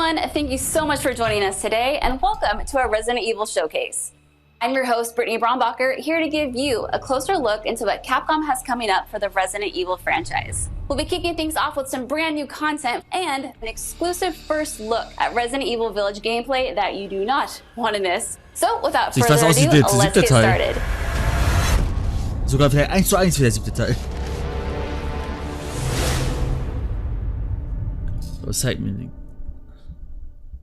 everyone, thank you so much for joining us today and welcome to our Resident Evil showcase. I'm your host, Brittany Brombacher, here to give you a closer look into what Capcom has coming up for the Resident Evil franchise. We'll be kicking things off with some brand new content and an exclusive first look at Resident Evil Village gameplay that you do not want to miss. So without further ado, let's get started. Sogar vielleicht 1:1 wie der 7. Teil. Das zeigt mir nicht.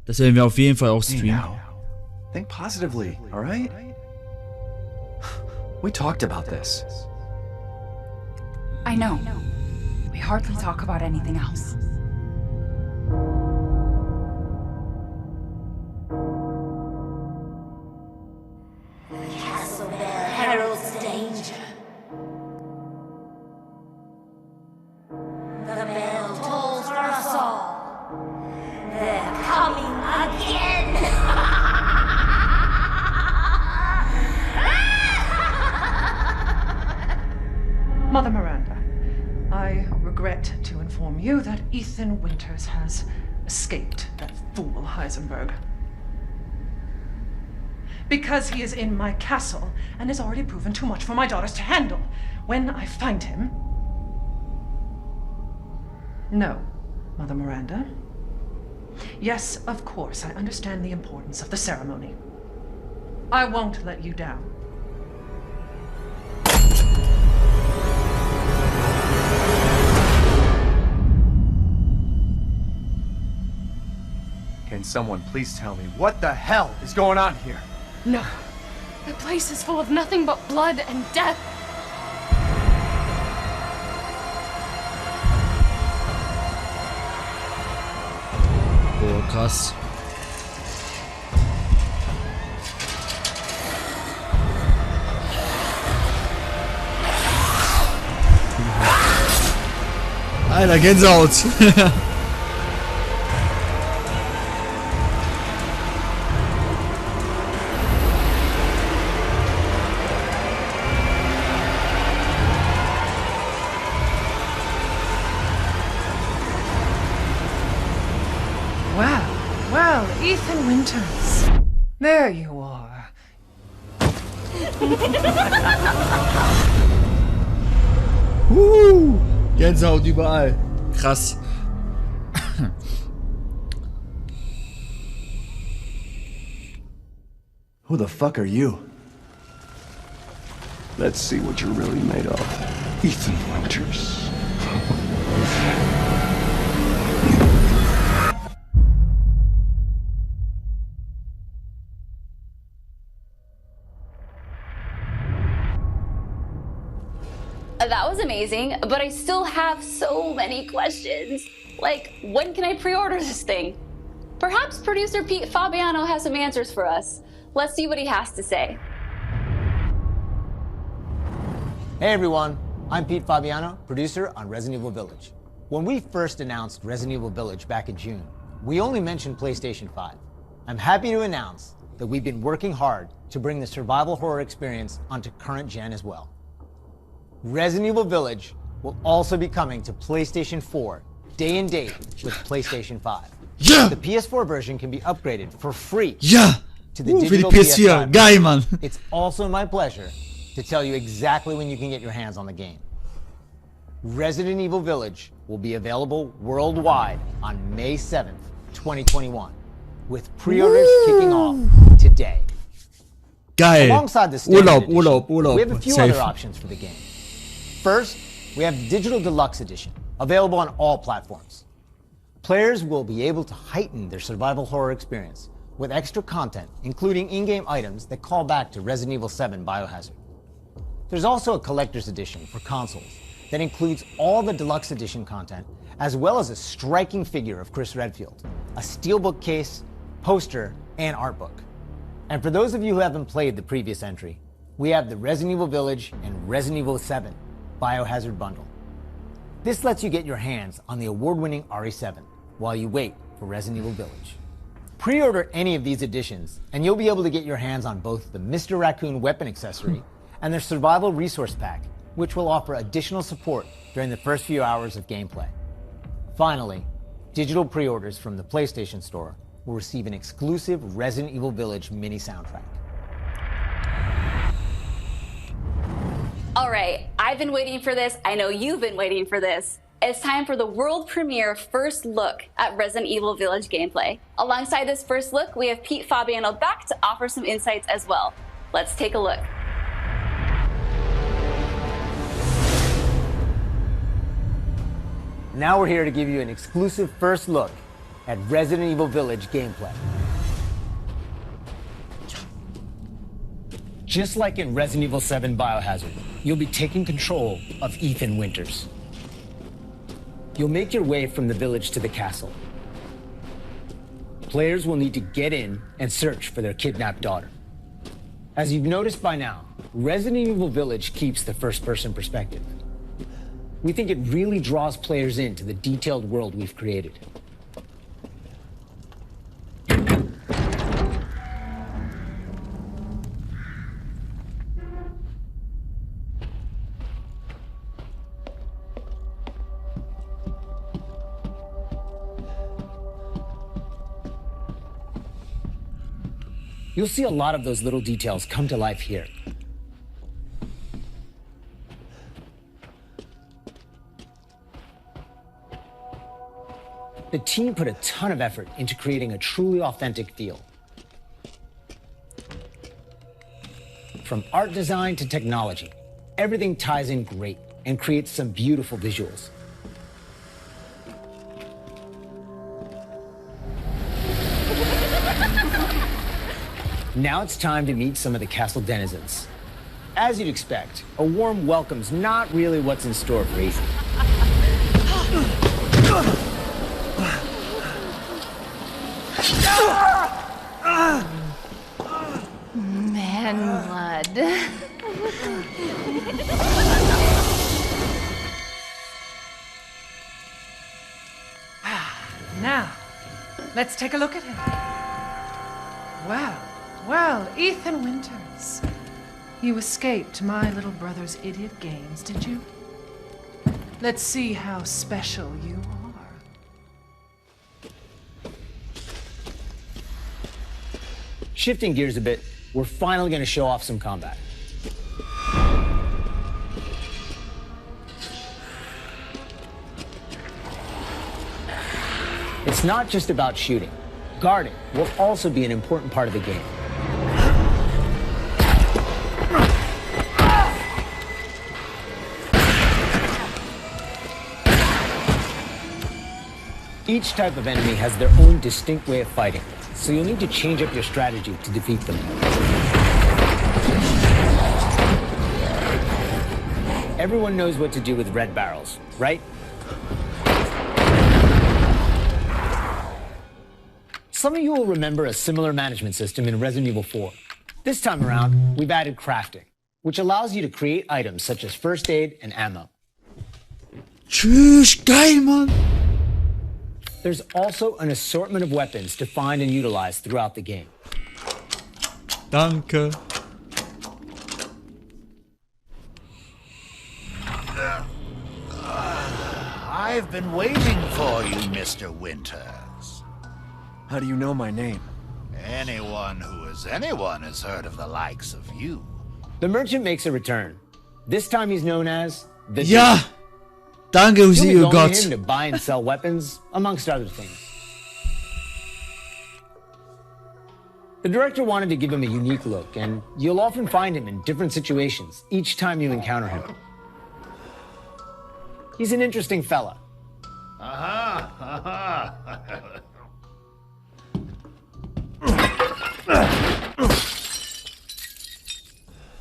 Das werden wir auf jeden Fall auch streamen. Think positively, all right? We talked about this. I know. We hardly talk about anything else. The castle bell heralds danger. The bell tolls for us all. They're coming again! Mother Miranda, I regret to inform you that Ethan Winters has escaped that fool Heisenberg. Because he is in my castle and has already proven too much for my daughters to handle. When I find him... No, Mother Miranda. Yes, of course, I understand the importance of the ceremony. I won't let you down. Can someone please tell me what the hell is going on here? No. The place is full of nothing but blood and death. Boah, krass. Alter, Gänsehaut. Well, Ethan Winters. There you are. Gänsehaut überall. Krass. Who the fuck are you? Let's see what you're really made of. Ethan Winters. That was amazing, but I still have so many questions. Like, when can I pre-order this thing? Perhaps producer Pete Fabiano has some answers for us. Let's see what he has to say. Hey everyone, I'm Pete Fabiano, producer on Resident Evil Village. When we first announced Resident Evil Village back in June, we only mentioned PlayStation 5. I'm happy to announce that we've been working hard to bring the survival horror experience onto current gen as well. Resident Evil Village will also be coming to PlayStation 4 day and date with PlayStation 5. Yeah! The PS4 version can be upgraded for free Ja! to the Für die digital PS4. PS5. Geil, Mann. It's also my pleasure to tell you exactly when you can get your hands on the game. Resident Evil Village will be available worldwide on May 7th, 2021, with pre-orders kicking off today. Geil. Alongside the standard Urlaub, edition, we have a few Safe. other options for the game. First, we have the Digital Deluxe Edition, available on all platforms. Players will be able to heighten their survival horror experience with extra content, including in-game items that call back to Resident Evil 7 Biohazard. There's also a Collector's Edition for consoles that includes all the Deluxe Edition content, as well as a striking figure of Chris Redfield, a steelbook case, poster, and art book. And for those of you who haven't played the previous entry, we have the Resident Evil Village and Resident Evil 7 Biohazard bundle. This lets you get your hands on the award-winning RE7 while you wait for Resident Evil Village. Pre-order any of these editions, and you'll be able to get your hands on both the Mr. Raccoon weapon accessory and their survival resource pack, which will offer additional support during the first few hours of gameplay. Finally, digital pre-orders from the PlayStation Store will receive an exclusive Resident Evil Village mini soundtrack. All right, I've been waiting for this. I know you've been waiting for this. It's time for the world premiere first look at Resident Evil Village gameplay. Alongside this first look, we have Pete Fabiano back to offer some insights as well. Let's take a look. Now we're here to give you an exclusive first look at Resident Evil Village gameplay. Just like in Resident Evil 7 Biohazard, you'll be taking control of Ethan Winters. You'll make your way from the village to the castle. Players will need to get in and search for their kidnapped daughter. As you've noticed by now, Resident Evil Village keeps the first-person perspective. We think it really draws players into the detailed world we've created. You'll see a lot of those little details come to life here. The team put a ton of effort into creating a truly authentic feel. From art design to technology, everything ties in great and creates some beautiful visuals. Now it's time to meet some of the castle denizens. As you'd expect, a warm welcome's not really what's in store for Ethan. Man blood. Now, let's take a look at him. Well, Ethan Winters. You escaped my little brother's idiot games, did you? Let's see how special you are. Shifting gears a bit, we're finally going to show off some combat. It's not just about shooting. Guarding will also be an important part of the game. Each type of enemy has their own distinct way of fighting, so you'll need to change up your strategy to defeat them. Everyone knows what to do with red barrels, right? Some of you will remember a similar management system in Resident Evil 4. This time around, we've added crafting, which allows you to create items such as first aid and ammo. Tschüss, geil, Mann! There's also an assortment of weapons to find and utilize throughout the game. Danke. I've been waiting for you, Mr. Winters. How do you know my name? Anyone who is anyone has heard of the likes of you. The merchant makes a return. This time he's known as the Ja! Danke, You'll be you going to Gott. him to buy and sell weapons, amongst other things. The director wanted to give him a unique look, and you'll often find him in different situations each time you encounter him. He's an interesting fella.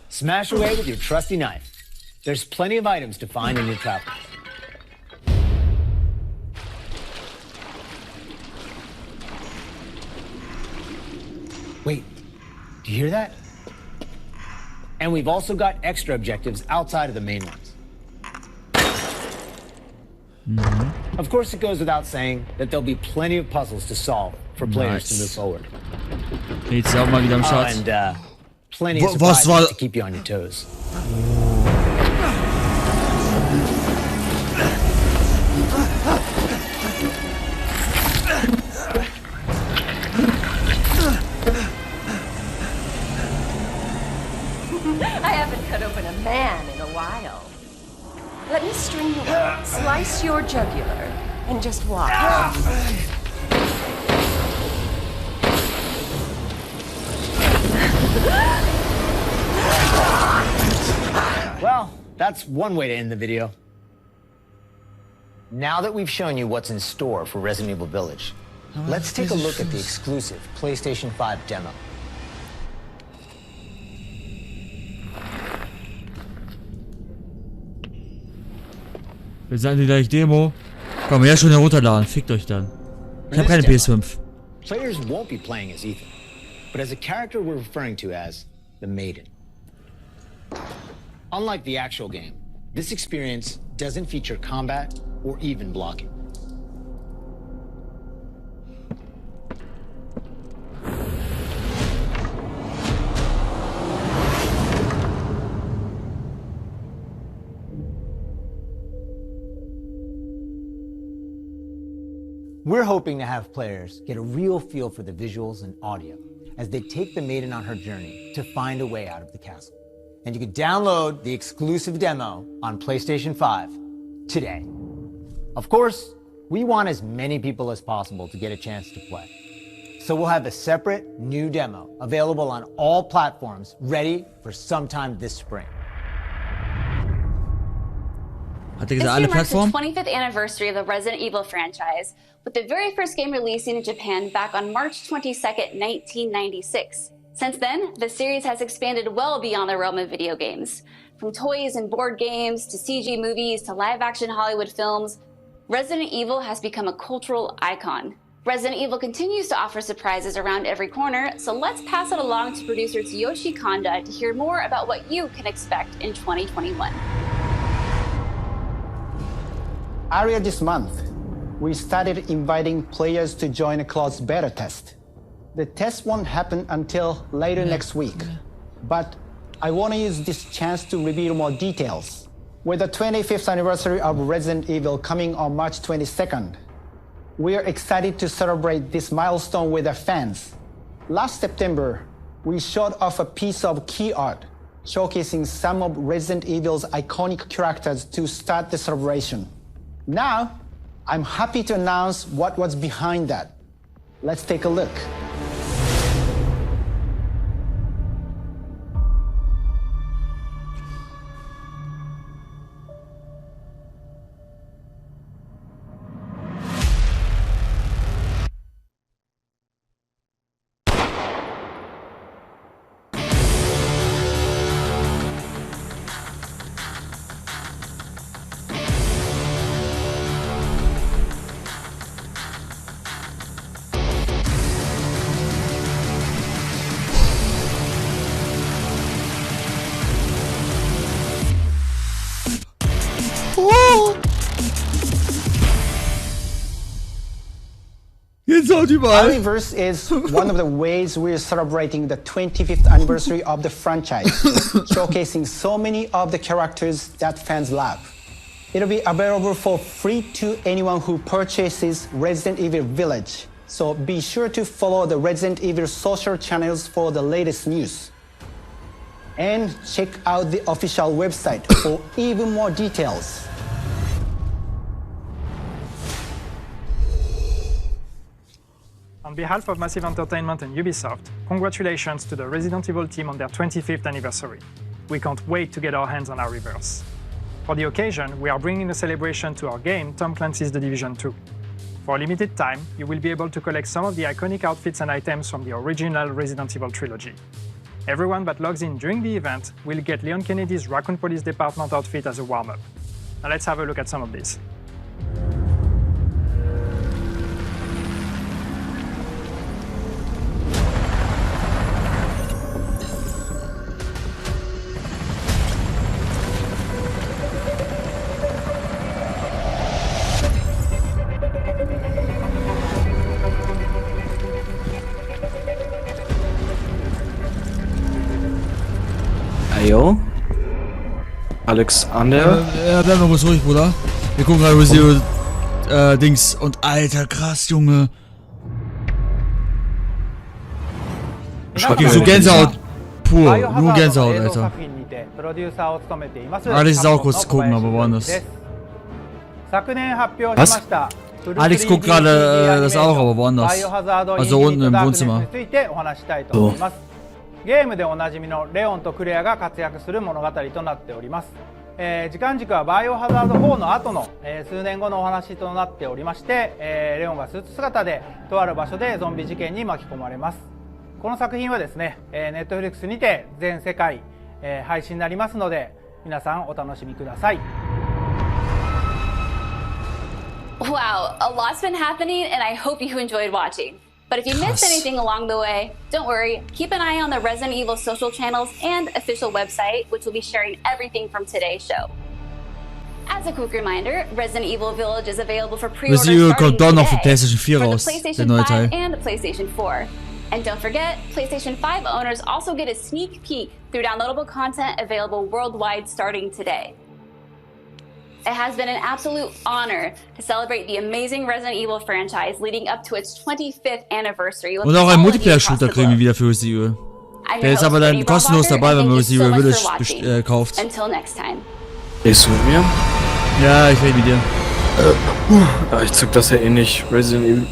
Smash away with your trusty knife. There's plenty of items to find in your travels. Wait, do you hear that? And we've also got extra objectives outside of the main ones. Of course, it goes without saying that there'll be plenty of puzzles to solve for players to move forward. Jetzt auch mal wieder am Start. And plenty of Was war- surprises to keep you on your toes. I haven't cut open a man in a while. Let me string you up, slice your jugular, and just watch. Well, that's one way to end the video. Now that we've shown you what's in store for Resident Evil Village, let's take a look at the exclusive PlayStation 5 demo. Wir sagen die gleich Demo. Komm, ja schon herunterladen. Fickt euch dann. Ich habe keine PS5. Players won't be playing as Ethan, but as a character we're referring to as the Maiden. Unlike the actual game, this experience doesn't feature combat or even blocking. We're hoping to have players get a real feel for the visuals and audio as they take the Maiden on her journey to find a way out of the castle. And you can download the exclusive demo on PlayStation 5 today. Of course, we want as many people as possible to get a chance to play. So we'll have a separate new demo available on all platforms ready for sometime this spring. Hat er This gesagt, year alle marks the Plattformen? 25th anniversary of the Resident Evil franchise, with the very first game releasing in Japan back on March 22nd, 1996. Since then, the series has expanded well beyond the realm of video games. From toys and board games, to CG movies, to live-action Hollywood films, Resident Evil has become a cultural icon. Resident Evil continues to offer surprises around every corner, so let's pass it along to producer Tsuyoshi Kanda to hear more about what you can expect in 2021. Earlier this month, we started inviting players to join a closed beta test. The test won't happen until later next week, but I want to use this chance to reveal more details. With the 25th anniversary of Resident Evil coming on March 22nd, we are excited to celebrate this milestone with our fans. Last September, we showed off a piece of key art showcasing some of Resident Evil's iconic characters to start the celebration. Now, I'm happy to announce what was behind that. Let's take a look. Omniverse is one of the ways we're celebrating the 25th anniversary of the franchise, showcasing so many of the characters that fans love. It'll be available for free to anyone who purchases Resident Evil Village, so be sure to follow the Resident Evil social channels for the latest news. And check out the official website for even more details. On behalf of Massive Entertainment and Ubisoft, congratulations to the Resident Evil team on their 25th anniversary. We can't wait to get our hands on our reverse. For the occasion, we are bringing a celebration to our game, Tom Clancy's The Division 2. For a limited time, you will be able to collect some of the iconic outfits and items from the original Resident Evil trilogy. Everyone that logs in during the event will get Leon Kennedy's Raccoon Police Department outfit as a warm-up. Now let's have a look at some of these. Ayo. Alexander. Ja, bleib mal kurz ruhig, Bruder. Wir gucken gerade Resident Dings. Und alter, krass, Junge. Ich krieg so Gänsehaut. pur. Nur Gänsehaut, Alter. Alex ist auch kurz gucken, aber woanders. Was? Alex guckt gerade das auch, aber woanders. Also unten im Wohnzimmer. So. ゲームでおなじみのレオンとクレアが活躍する物語となっております。時間軸はバイオハザード4の後の、数年後のお話となっておりまして、レオンがスーツ姿でとある場所でゾンビ事件に巻き込まれます。この作品はですね、Netflix にて全世界、配信になりますので皆さんお楽しみください。 Wow, a lot's been happening and I hope you enjoyed watching. But if you missed anything along the way, don't worry, keep an eye on the Resident Evil social channels and official website, which will be sharing everything from today's show. As a quick reminder, Resident Evil Village is available for pre-order Resident Evil starting kommt doch noch für today PlayStation 4 for the raus, der PlayStation neue 5 Teil. and PlayStation 4. And don't forget, PlayStation 5 owners also get a sneak peek through downloadable content available worldwide starting today. It has been an absolute honor to celebrate the amazing Resident Evil franchise leading up to its 25th anniversary. Und auch einen Multiplayer-Shooter kriegen wir wieder für Resident Evil. Der ist aber dann kostenlos dabei, wenn man Resident Evil Village kauft. Until next time. Redest du mit mir? Ja, ich rede mit dir. Ja, ich zück das ja eh nicht. Resident Evil.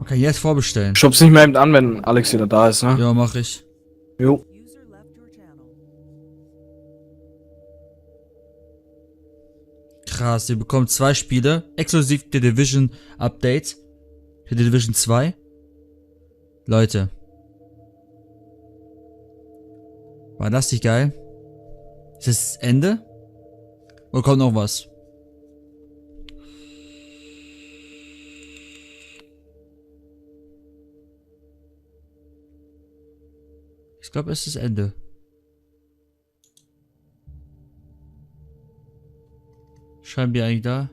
Okay, jetzt vorbestellen. Schub's nicht mehr eben an, wenn Alex wieder da ist, ne? Ja, mach ich. Jo. Krass, ihr bekommt 2 Spiele, exklusiv der Division Update für die Division 2. Leute. War das nicht geil? Ist das Ende? Oder kommt noch was? Ich glaube, es ist das Ende. Schreiben wir eigentlich da?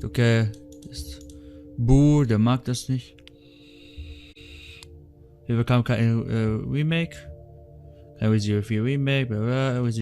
Okay, ist Buh, der mag das nicht. Wir bekamen kein Remake. Kein Resident Evil 4 Remake,